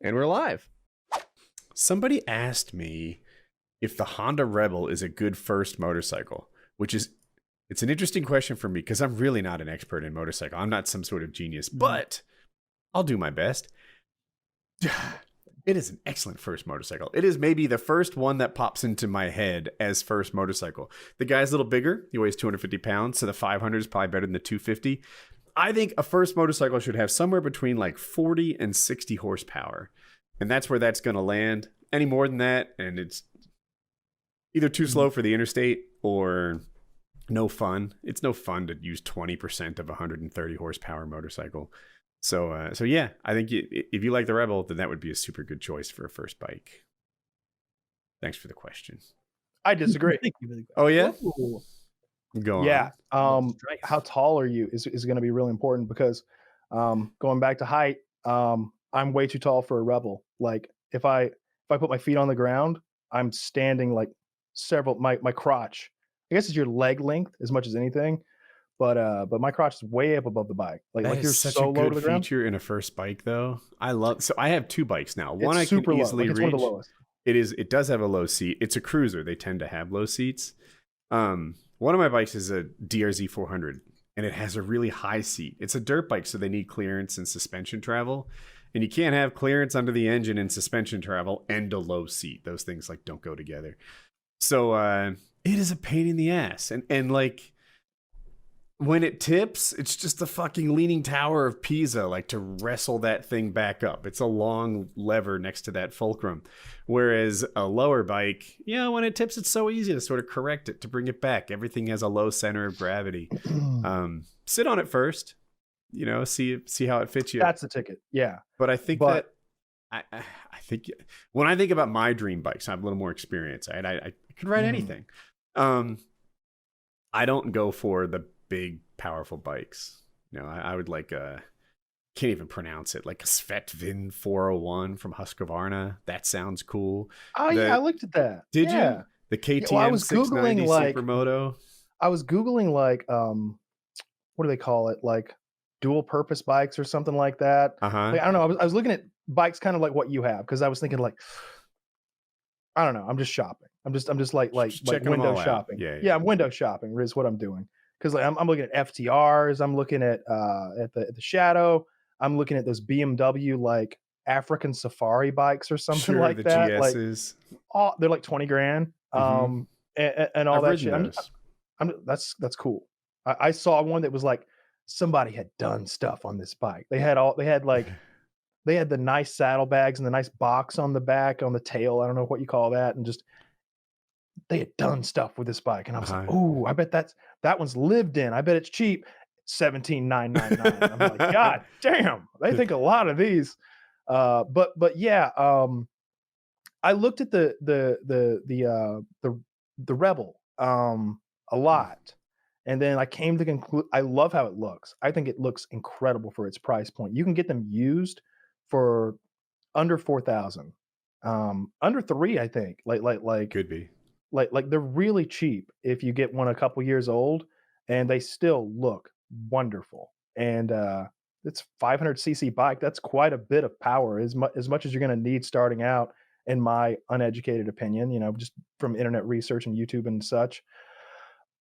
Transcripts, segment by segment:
And we're live. Somebody asked me if the Honda Rebel is a good first motorcycle, it's an interesting question for me because I'm really not an expert in motorcycle. I'm not some sort of genius, but I'll do my best. It is an excellent first motorcycle. It is maybe the first one that pops into my head as first motorcycle. The guy's a little bigger. He weighs 250 pounds, so the 500 is probably better than the 250. I think a first motorcycle should have somewhere between like 40 and 60 horsepower. And that's where that's going to land. Any more than that, and it's either too slow for the interstate or no fun. It's no fun to use 20% of a 130 horsepower motorcycle. So yeah, I think if you like the Rebel, then that would be a super good choice for a first bike. Thanks for the question. I disagree. Oh, yeah? Ooh. Go on. Yeah. How tall are you is going to be really important because going back to height, I'm way too tall for a Rebel. Like if I put my feet on the ground, I'm standing like my crotch. I guess it's your leg length as much as anything, but my crotch is way up above the bike. Like you're such so a low to good the ground. feature in a first bike, though. So I have two bikes now. One It's I can super low. easily Like, it's reach. one of the lowest. It does have a low seat. It's a cruiser. They tend to have low seats. One of my bikes is a DRZ 400, and it has a really high seat. It's a dirt bike, so they need clearance and suspension travel. And you can't have clearance under the engine and suspension travel and a low seat. Those things like don't go together. So it is a pain in the ass. And like when it tips, it's just a fucking leaning tower of Pisa, like to wrestle that thing back up. It's a long lever next to that fulcrum. Whereas a lower bike, when it tips, it's so easy to sort of correct it, to bring it back. Everything has a low center of gravity. Sit on it first, see how it fits you. That's the ticket. Yeah. But I think I think when I think about my dream bikes, I have a little more experience. I could ride anything. I don't go for the big, powerful bikes. I would like can't even pronounce it, like a Svetvin 401 from Husqvarna. That sounds cool. Oh, yeah, I looked at that. Did you? The KTM I was 690 Googling, like, Supermoto. I was Googling like what do they call it? Like dual purpose bikes or something like that. Like, I don't know. I was looking at bikes kind of like what you have, because I was thinking like, I don't know. I'm just shopping. I'm just like window shopping. Yeah, I'm window shopping is what I'm doing. Because like, I'm looking at FTRs. I'm looking at the Shadow. I'm looking at those BMW like African safari bikes or something like the that. GSs. Like, they're like 20 grand. And all that shit. That's cool. I saw one that was like somebody had done stuff on this bike. They had the nice saddlebags and the nice box on the back, on the tail. I don't know what you call that. And just, they had done stuff with this bike. And I was like, oh, I bet that one's lived in. I bet it's cheap. 17,999. I'm like, God damn, they think a lot of these. But yeah, I looked at the Rebel a lot. And then I came to conclude, I love how it looks. I think it looks incredible for its price point. You can get them used for under 4,000, under 3, I think. Like Could be. Like they're really cheap if you get one a couple years old, and they still look wonderful. And it's 500cc bike. That's quite a bit of power, as much as you're going to need starting out, in my uneducated opinion. Just from internet research and YouTube and such.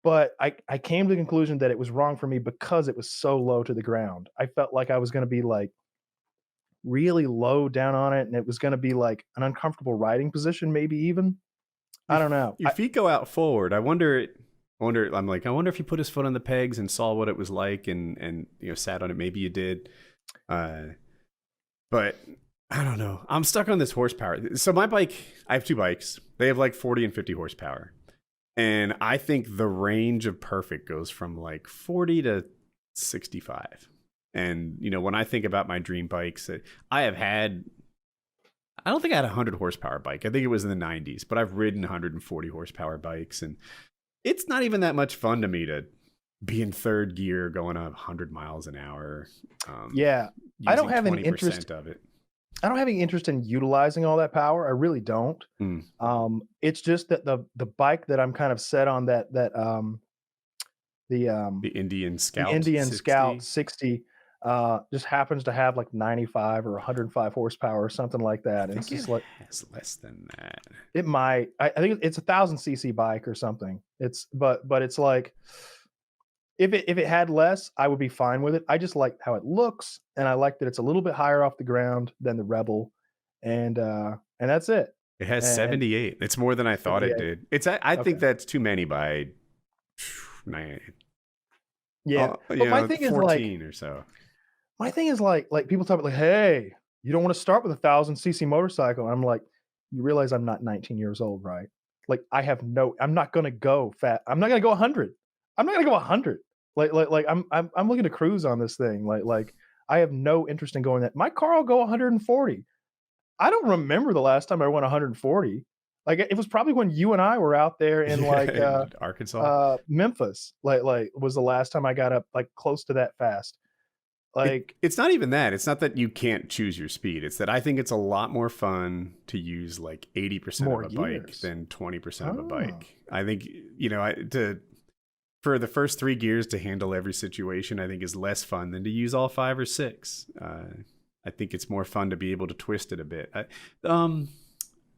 But I came to the conclusion that it was wrong for me because it was so low to the ground. I felt like I was going to be like really low down on it, and it was going to be like an uncomfortable riding position, maybe even. I don't know. Your feet go out forward. I wonder if you put his foot on the pegs and saw what it was like and sat on it. Maybe you did. But I don't know. I'm stuck on this horsepower. So my bike, I have two bikes. They have like 40 and 50 horsepower. And I think the range of perfect goes from like 40 to 65. And, when I think about my dream bikes, I don't think I had a 100 horsepower bike. I think it was in the 90s, but I've ridden 140 horsepower bikes. And it's not even that much fun to me to be in third gear going 100 miles an hour. I don't have any interest of it. I don't have any interest in utilizing all that power. I really don't. It's just that the bike that I'm kind of set on, the Indian Scout, the Indian Scout 60. just happens to have like 95 or 105 horsepower or something like I that. And it's think it just like has less than that. it might. I think it's 1,000 cc bike or something. But it's like if it had less, I would be fine with it. I just like how it looks, and I like that it's a little bit higher off the ground than the Rebel, and that's it. It has And 78. It's more than I thought it 78. did. I Okay. think that's too many by 9. Yeah. But my thing is 14 like or so. my thing is like people talk about like, hey, you don't want to start with 1,000 cc motorcycle. And I'm like, you realize I'm not 19 years old, right? Like I'm not gonna go fat. I'm not gonna go 100. I'm not gonna go 100. Like I'm looking to cruise on this thing. Like I have no interest in going that. My car will go 140. I don't remember the last time I went 140. Like it was probably when you and I were out there in like Arkansas. Memphis. Like was the last time I got up like close to that fast. Like it's not even that. It's not that you can't choose your speed. It's that I think it's a lot more fun to use like 80% of a bike than 20% of a bike. I think, for the first 3 gears to handle every situation, I think is less fun than to use all 5 or 6. I think it's more fun to be able to twist it a bit.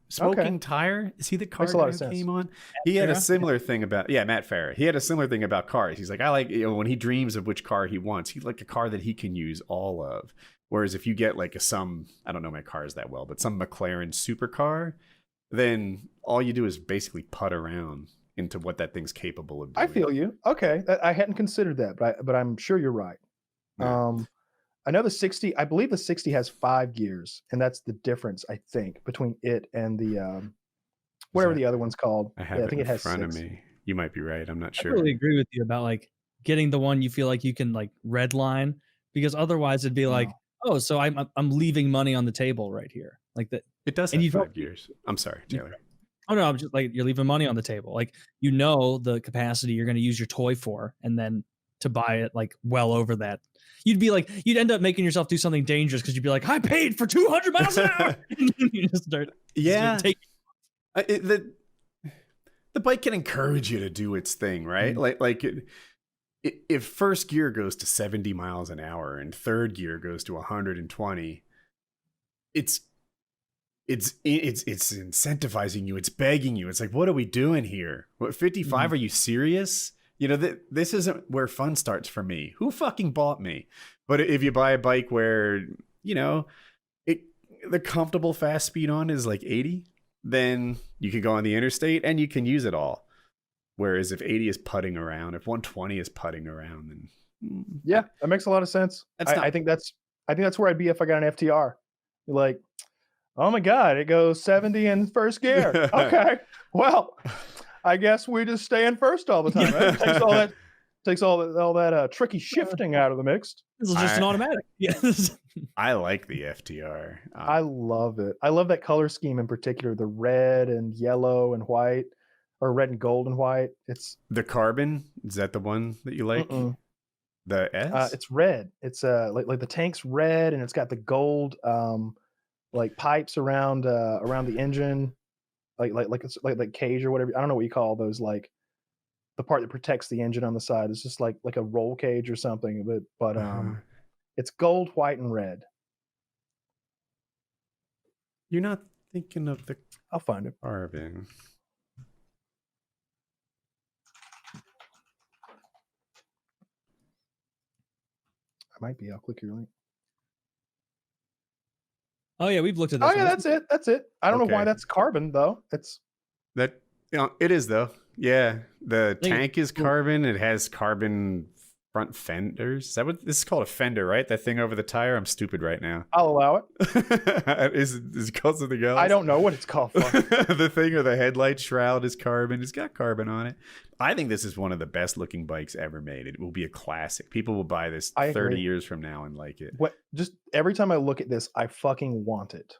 Smoking Tire, is he the car guy who came on? He had a similar thing about Matt Farah. He had a similar thing about cars. He's like, I like, when he dreams of which car he wants, he'd like a car that he can use all of. Whereas if you get like I don't know my cars that well, but some McLaren supercar, then all you do is basically putt around into what that thing's capable of doing. I feel you. Okay, I hadn't considered that, but I'm sure you're right. Yeah. I know the 60. I believe the 60 has 5 gears, and that's the difference, I think, between it and the whatever the other one's called. I think it has in front of me. You might be right. I'm not sure. I really agree with you about like getting the one you feel like you can like red line, because otherwise it'd be like, oh, so I'm leaving money on the table right here, like that. It does have 5 gears. I'm sorry, Taylor. Oh no, I'm just like, you're leaving money on the table. Like, the capacity you're going to use your toy for, and then to buy it like well over that, you'd end up making yourself do something dangerous, because you'd be like, I paid for 200 miles an hour. You just start taking. The bike can encourage you to do its thing, right? Mm-hmm. If first gear goes to 70 miles an hour and third gear goes to 120, it's incentivizing you. It's begging you. It's like, what are we doing here? What, 55? Mm-hmm. Are you serious? This isn't where fun starts for me. Who fucking bought me? But if you buy a bike where, the comfortable fast speed on is like 80, then you can go on the interstate and you can use it all. Whereas if 80 is putting around, if 120 is putting around, then yeah, that makes a lot of sense. I think that's where I'd be if I got an FTR. Like, oh my God, it goes 70 in first gear. Okay, well, I guess we just stay in first all the time. Right? It takes all that tricky shifting out of the mix. This is just an automatic. Yes. I like the FTR. I love it. I love that color scheme in particular, the red and yellow and white, or red and gold and white. It's the carbon. Is that the one that you like? The S? It's red. It's like the tank's red, and it's got the gold like pipes around the engine, like it's like cage or whatever. I don't know what you call those, like the part that protects the engine on the side. It's just like a roll cage or something, but it's gold, white, and red. You're not thinking of the I'll find it. carbon. I might be. I'll click your link. Oh yeah, we've looked at this. Oh yeah, that's it. I don't know why that's carbon though. It's that it is though. Yeah, the tank is carbon. It has carbon front fenders. Is that what this is called? A fender, right? That thing over the tire. I'm stupid right now. I'll allow it. Is it called something else? I don't know what it's called for. The thing or the headlight shroud is carbon. It's got carbon on it. I think this is one of the best looking bikes ever made. It will be a classic. People will buy this 30 years from now and like it. Just every time I look at this, I fucking want it.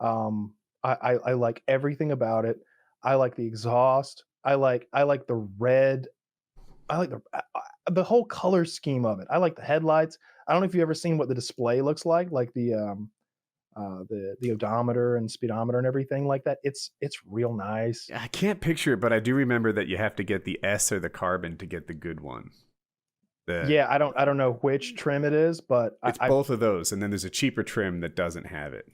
I like everything about it. I like the exhaust. I like the red. I like the whole color scheme of it. I like the headlights. I don't know if you've ever seen what the display looks like the odometer and speedometer and everything like that. It's real nice. I can't picture it, but I do remember that you have to get the S or the carbon to get the good one. Yeah, I don't know which trim it is, but It's both of those, and then there's a cheaper trim that doesn't have it.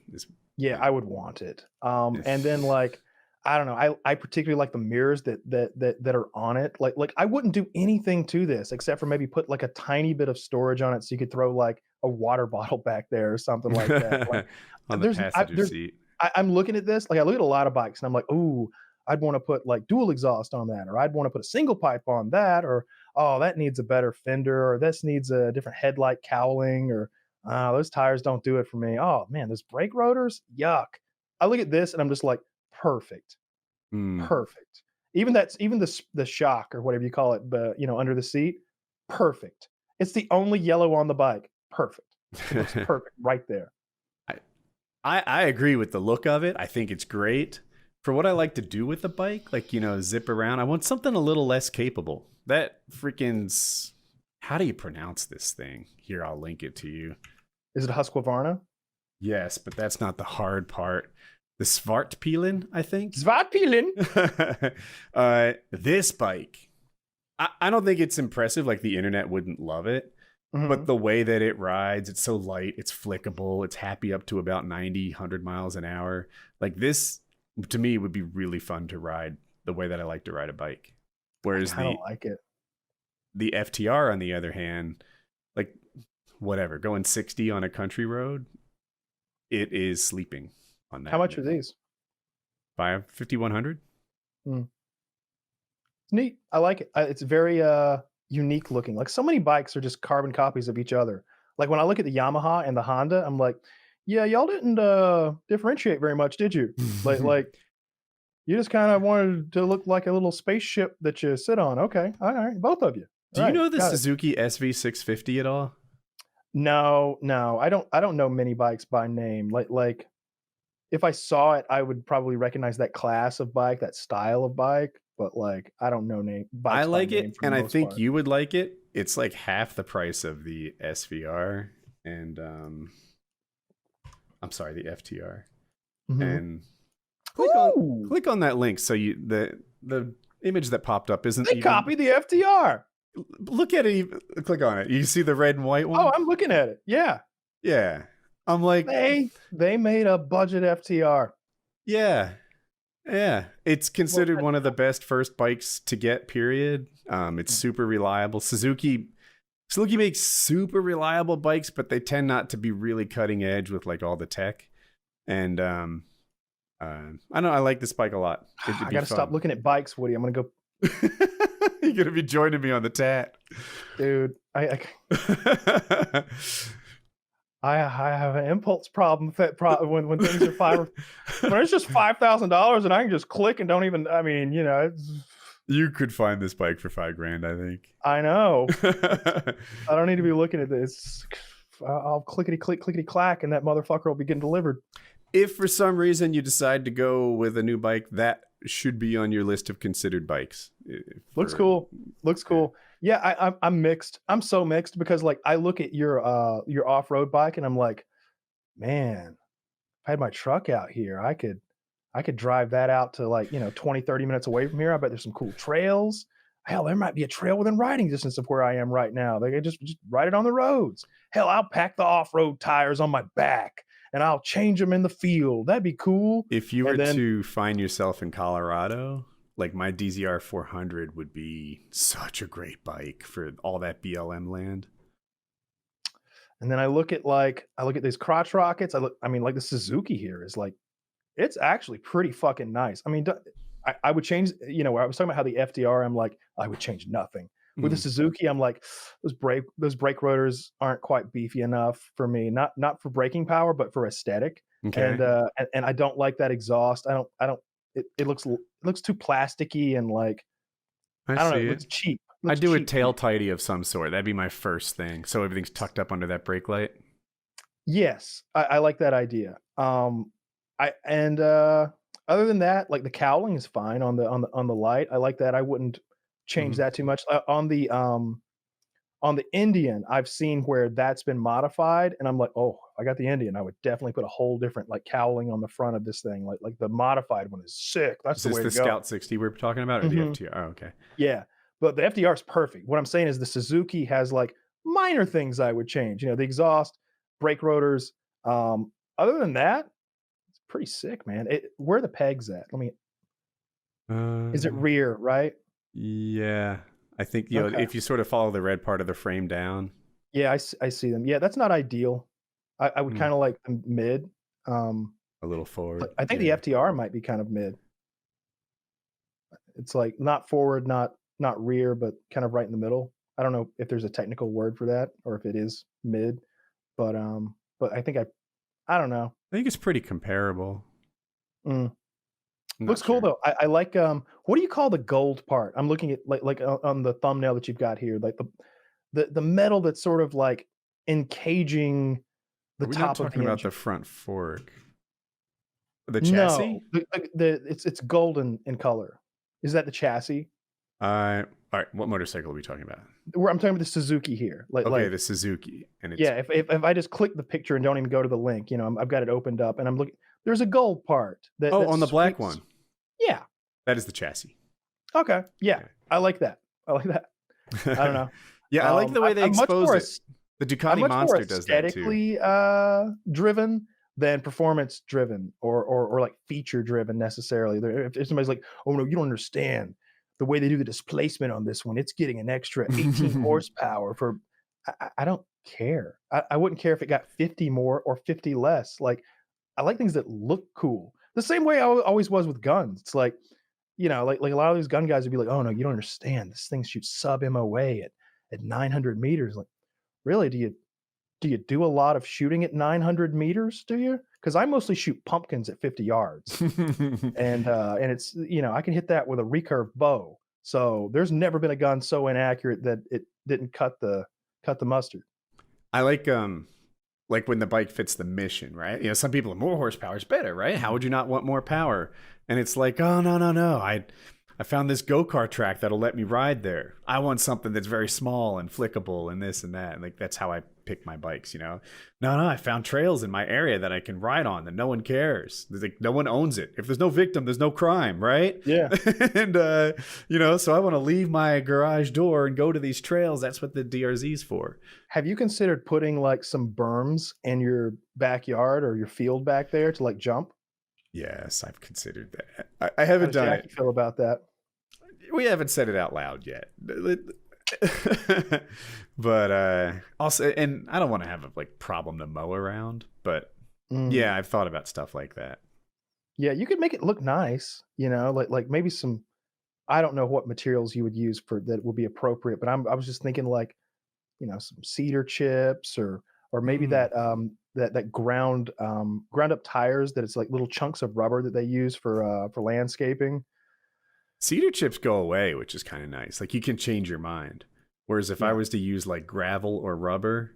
Yeah, I would want it. And then like I don't know, I particularly like the mirrors that are on it. Like I wouldn't do anything to this except for maybe put like a tiny bit of storage on it so you could throw like a water bottle back there or something like that. Like on the passenger seat. I'm looking at this, like I look at a lot of bikes and I'm like, ooh, I'd want to put like dual exhaust on that, or I'd want to put a single pipe on that, or oh, that needs a better fender, or this needs a different headlight cowling, or those tires don't do it for me. Oh man, those brake rotors, yuck. I look at this and I'm just like, perfect, perfect. Even the shock or whatever you call it, under the seat, perfect. It's the only yellow on the bike, perfect. It looks perfect right there. I agree with the look of it. I think it's great. For what I like to do with the bike, like, zip around, I want something a little less capable. That freaking, how do you pronounce this thing? Here, I'll link it to you. Is it a Husqvarna? Yes, but that's not the hard part. The Svartpilen, I think. Svartpilen? This bike, I don't think it's impressive. Like, the internet wouldn't love it. Mm-hmm. But the way that it rides, it's so light, it's flickable, it's happy up to about 90, 100 miles an hour. Like, this, to me, would be really fun to ride the way that I like to ride a bike. Whereas I don't like it. The FTR, on the other hand, like, whatever, going 60 on a country road, it is sleeping on that. How much are these? 5,100. It's neat. I like it. It's very unique looking. Like, so many bikes are just carbon copies of each other. Like, when I look at the Yamaha and the Honda, I'm like, yeah, y'all didn't differentiate very much, did you? like you just kind of wanted to look like a little spaceship that you sit on. Okay, all right, both of you. Do you know the Suzuki SV650 at all? No, I don't know many bikes by name. Like if I saw it, I would probably recognize that class of bike, that style of bike. But like, I don't know name. I like it, and I think you would like it. It's like half the price of the SVR, and I'm sorry, the FTR. Mm-hmm. And click on that link. So the image that popped up isn't. They copy the FTR. Look at it. Click on it. You see the red and white one? Oh, I'm looking at it. Yeah. Yeah. I'm like, they made a budget FTR. Yeah. Yeah. It's considered one of the best first bikes to get, period. It's super reliable. Suzuki makes super reliable bikes, but they tend not to be really cutting edge with like all the tech. And I know I like this bike a lot. I gotta stop looking at bikes, Woody. I'm gonna go. You're gonna be joining me on the tat, dude. I have an impulse problem when things are when it's just $5,000 and I can just click and don't even. I mean, you could find this bike for $5,000, I think. I know. I don't need to be looking at this. I'll clickety clack, and that motherfucker will be getting delivered. If for some reason you decide to go with a new bike, that should be on your list of considered bikes. Looks cool. Yeah, I'm mixed. I'm so mixed because like I look at your off-road bike and I'm like, man, if I had my truck out here, I could drive that out to like 20, 30 minutes away from here. I bet there's some cool trails. Hell, there might be a trail within riding distance of where I am right now. They could just ride it on the roads. Hell, I'll pack the off-road tires on my back and I'll change them in the field. That'd be cool. If you were to find yourself in Colorado, like my DZR 400 would be such a great bike for all that BLM land. And then I look at these crotch rockets. I mean, like the Suzuki here is like, it's actually pretty fucking nice. I mean, I would change, I was talking about how the FDR, I'm like, I would change nothing. With the Suzuki, I'm like, those brake rotors aren't quite beefy enough for me. Not for braking power, but for aesthetic. Okay. And I don't like that exhaust. It looks too plasticky and like I don't know. It looks cheap. I do a tail tidy of some sort. That'd be my first thing. So everything's tucked up under that brake light. Yes, I like that idea. Other than that, like the cowling is fine on the light. I like that. I wouldn't change that too much. On the Indian, I've seen where that's been modified, and I'm like, oh, if I got the Indian, I would definitely put a whole different like cowling on the front of this thing. Like the modified one is sick. That's the way to go. Is this the Scout 60 we're talking about, or the FTR? Oh, okay. Yeah, But the FDR is perfect. What I'm saying is the Suzuki has like minor things I would change. You know, the exhaust, brake rotors. Other than that, it's pretty sick, man. Where are the pegs at? Let me. Is it rear, right? Yeah, I think Okay. if you sort of follow the red part of the frame down. Yeah, I see them. Yeah, that's not ideal. I would kind of like them mid. A little forward. But I think the FTR might be kind of mid. It's like not forward, not rear, but kind of right in the middle. I don't know if there's a technical word for that or if it is mid, but I think I don't know. I think it's pretty comparable. Looks cool though. I like what do you call the gold part? I'm looking at like on the thumbnail that you've got here, like the metal that's sort of like encaging the top not talking of the about engine. the front fork. The chassis? No, it's golden in color. Is that the chassis? All right. What motorcycle are we talking about? I'm talking about the Suzuki here. The Suzuki, and it's, yeah. If I just click the picture and don't even go to the link, you know, I've got it opened up and I'm looking. There's a gold part. on the black one. Yeah, that is the chassis. Okay, yeah, I like that. I don't know. Yeah, I like the way they expose it. The Ducati Monster does that too. Aesthetically driven than performance driven or like feature driven necessarily. If somebody's like, oh no, you don't understand the way they do the displacement on this one, it's getting an extra 18 horsepower for. I don't care. I wouldn't care if it got 50 more or 50 less. Like, I like things that look cool. The same way I always was with guns. It's like, you know, like a lot of these gun guys would be like, oh no, you don't understand. This thing shoots sub MOA at 900 meters. Like, really? Do you do a lot of shooting at 900 meters? Do you? Because I mostly shoot pumpkins at 50 yards, and it's, you know, I can hit that with a recurve bow. So there's never been a gun so inaccurate that it didn't cut the mustard. I like when the bike fits the mission, right? You know, some people are more horsepower is better, right? How would you not want more power? And it's like, oh no. I found this go-kart track that'll let me ride there. I want something that's very small and flickable and this and that. And like, that's how I pick my bikes, you know? No, I found trails in my area that I can ride on that no one cares. Like, no one owns it. If there's no victim, there's no crime, right? Yeah. And, you know, so I want to leave my garage door and go to these trails. That's what the DRZ's for. Have you considered putting like some berms in your backyard or your field back there to like jump? Yes, I've considered that. I haven't done it. How does Jackie feel about that? We haven't said it out loud yet. But also, and I don't want to have a like problem to mow around, but yeah, I've thought about stuff like that. Yeah, you could make it look nice, you know, like maybe some, I don't know what materials you would use for that would be appropriate, but I was just thinking like, you know, some cedar chips or maybe that ground up tires that it's like little chunks of rubber that they use for landscaping. Cedar chips go away, which is kind of nice. Like, you can change your mind. Whereas if I was to use like gravel or rubber,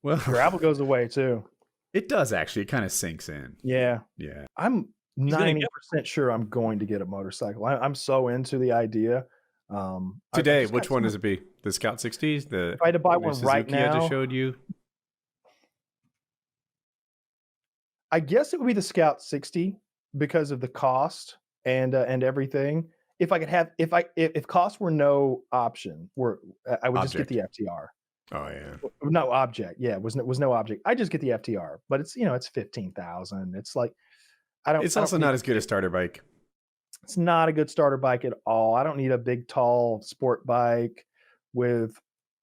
well, gravel goes away too. It does actually. It kind of sinks in. Yeah. Yeah. I'm 90% sure I'm going to get a motorcycle. I'm so into the idea. Today, which one does it be? The Scout 60s? If I had to buy one right now, I just showed you. I guess it would be the Scout 60 because of the cost and everything. If I could have, if cost were no option, I would just get the FTR. Oh yeah. No object. Yeah, it was no object. I just get the FTR, but it's, you know, it's 15,000. It's like, It's also not as good a starter bike. It's not a good starter bike at all. I don't need a big, tall sport bike with,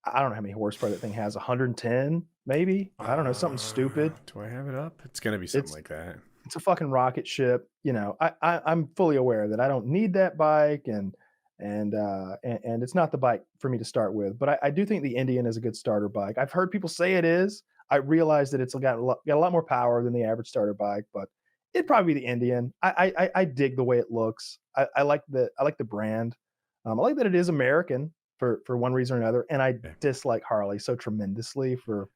I don't know how many horsepower that thing has. 110, maybe. I don't know, something stupid. Do I have it up? It's gonna be something like that. It's a fucking rocket ship. You know, I'm fully aware that I don't need that bike, and it's not the bike for me to start with. But I do think the Indian is a good starter bike. I've heard people say it is. I realize that it's got a lot more power than the average starter bike, but it'd probably be the Indian. I dig the way it looks. I like the brand. I like that it is American for one reason or another, and I dislike Harley so tremendously for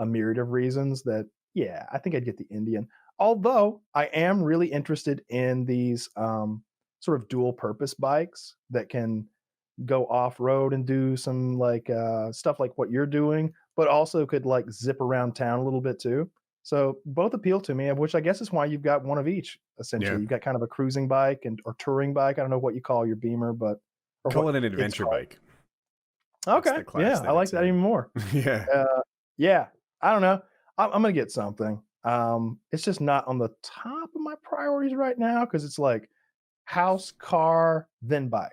a myriad of reasons that, yeah, I think I'd get the Indian. Although I am really interested in these sort of dual purpose bikes that can go off road and do some like stuff like what you're doing, but also could like zip around town a little bit too. So both appeal to me, which I guess is why you've got one of each. Essentially, you've got kind of a cruising bike or touring bike. I don't know what you call your Beamer, but Call it an adventure bike. Okay, yeah, I like that even more. Yeah. Yeah, I don't know. I'm gonna get something. It's just not on the top of my priorities right now because it's like house, car, then bike.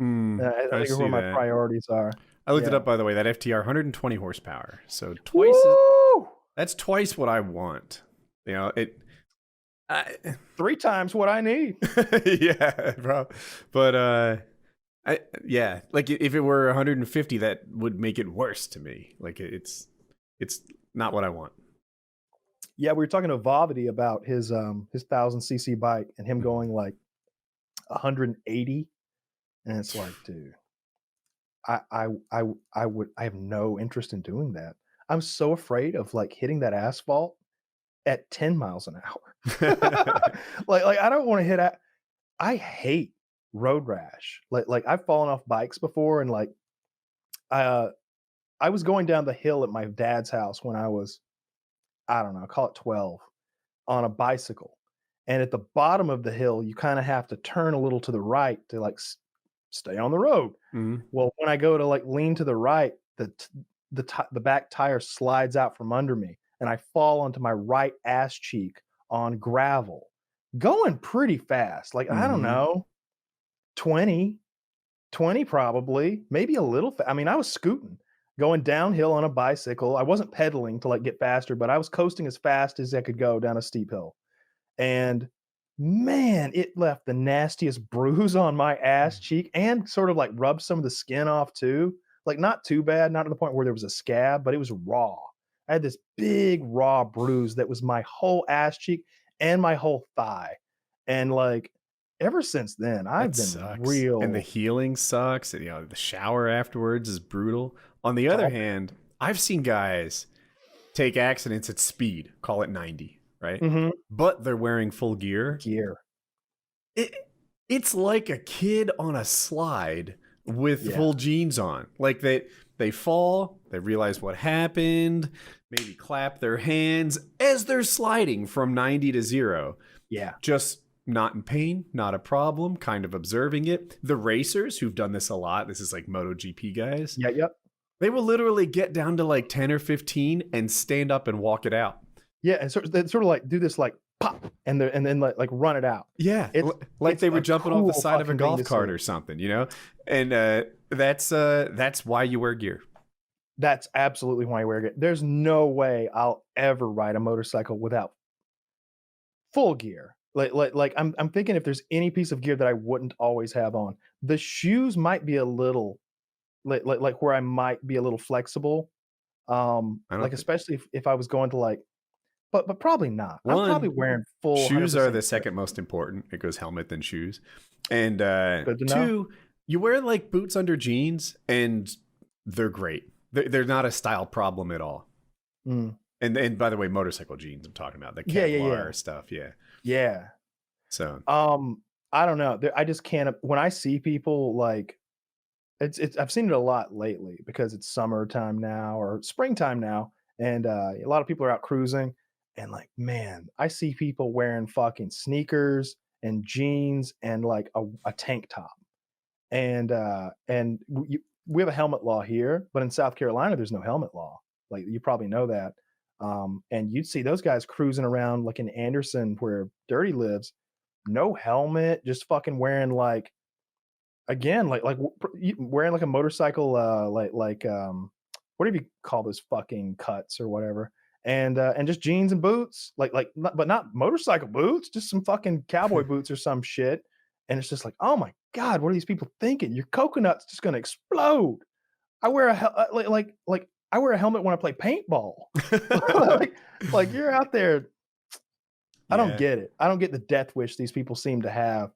I I think are where see my that. priorities are. I looked it Yeah. up, by the way. That FTR, 120 horsepower. So Woo! that's twice what I want. You know, 3 times what I need. yeah, bro. But yeah, like if it were 150, that would make it worse to me. Like it's not what I want. Yeah, we were talking to Vavity about his 1000cc bike and him going like 180, and it's like, dude, I have no interest in doing that. I'm so afraid of like hitting that asphalt at 10 miles an hour. like I don't want to hit at. I hate road rash. Like I've fallen off bikes before, and like I was going down the hill at my dad's house when I was, I don't know, call it 12, on a bicycle. And at the bottom of the hill, you kind of have to turn a little to the right to like stay on the road. Mhm. Well, when I go to like lean to the right, the back tire slides out from under me, and I fall onto my right ass cheek on gravel, going pretty fast. Like I don't Mhm. know, 20 probably, maybe a little. I mean, I was scooting, going downhill on a bicycle. I wasn't pedaling to like get faster, but I was coasting as fast as I could go down a steep hill. And man, it left the nastiest bruise on my ass cheek and sort of like rubbed some of the skin off too. Like not too bad, not to the point where there was a scab, but it was raw. I had this big raw bruise that was my whole ass cheek and my whole thigh. And like ever since then, I've That been sucks. real. And the healing sucks. And, you know, the shower afterwards is brutal. On the other hand, I've seen guys take accidents at speed, call it 90, right? Mhm. But they're wearing full gear. It's like a kid on a slide with full jeans on. Like they fall, they realize what happened, maybe clap their hands as they're sliding from 90 to 0. Yeah. Just not in pain, not a problem, kind of observing it. The racers who've done this a lot, this is like MotoGP guys. Yeah, yep. They will literally get down to like 10 or 15 and stand up and walk it out. Yeah, and sort of like do this like pop and then like run it out. Yeah, like they were jumping off the side of a golf cart or something, you know? And that's why you wear gear. That's absolutely why you wear gear. There's no way I'll ever ride a motorcycle without full gear. Like I'm thinking if there's any piece of gear that I wouldn't always have on. The shoes might be a little like where I might be a little flexible. Like especially if I was going to like, but probably not. I'm probably wearing full shoes are the gear. second most important. It goes helmet then shoes. And Good to know. 2, you wear like boots under jeans and they're great. They're not a style problem at all. Mm. And by the way, motorcycle jeans I'm talking about, the Kevlar stuff, Yeah. So I don't know. I just can't. When I see people like, it's I've seen it a lot lately because it's summertime now or springtime now, and a lot of people are out cruising, and like, man, I see people wearing fucking sneakers and jeans and like a tank top, and we have a helmet law here, but in South Carolina there's no helmet law. Like you probably know that. And you'd see those guys cruising around like in Anderson where Dirty lives, no helmet, just fucking wearing like, again, like wearing like a motorcycle, whatever you call those fucking cuts or whatever, and just jeans and boots, but not motorcycle boots, just some fucking cowboy boots or some shit. And it's just like, oh my God, what are these people thinking? Your coconut's just gonna explode. I wear like I wear a helmet when I play paintball. like you're out there. I don't get it. I don't get the death wish these people seem to have